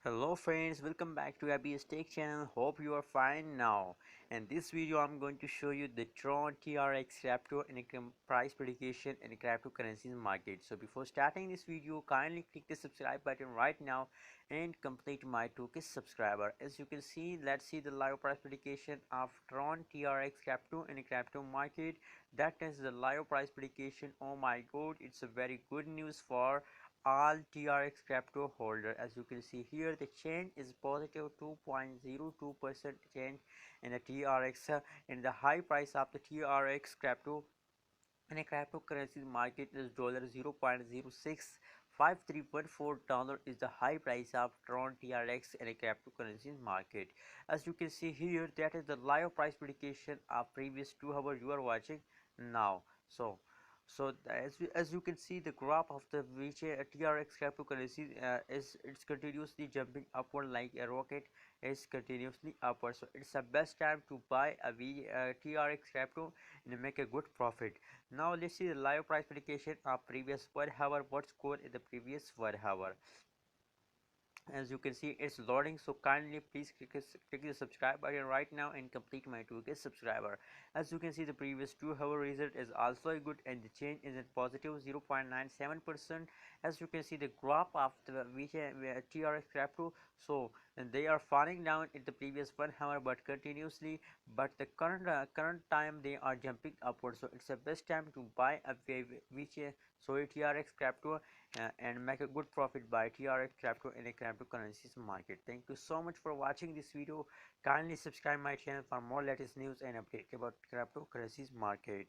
Hello friends, welcome back to Abby's Tech channel. Hope you are fine now. In this video I'm going to show you the Tron TRX crypto and price prediction in the cryptocurrencies market. So before starting this video, kindly click the subscribe button right now and complete my 2K subscriber. As you can see, let's see the live price prediction of Tron TRX crypto in the crypto market. That is the live price prediction. Oh my god, it's a very good news for all TRX crypto holder. As you can see here, the change is positive 2.02% change in the TRX, and the high price of the TRX crypto in a cryptocurrency market is $0.065314 is the high price of Tron TRX in a cryptocurrency market. As you can see here, that is the live price prediction of previous 2 hours you are watching now. As you can see, the graph of the which TRX cryptocurrency is it's continuously jumping upward like a rocket is continuously upward. So it's the best time to buy a TRX crypto and make a good profit. Now let's see the live price prediction of previous 1 hour. What score in the previous 1 hour? As you can see, it's loading, so kindly please click the subscribe button right now and complete my 2K subscriber. As you can see, the previous 2 hour result is also good and the change is at positive 0.97%. As you can see, the graph of the TRX crypto, so and they are falling down in the previous 1 hour but continuously, but the current time they are jumping upward. So it's the best time to buy a TRX crypto and make a good profit by TRX crypto in a cryptocurrencies market. Thank you so much for watching this video. Kindly subscribe my channel for more latest news and update about cryptocurrencies market.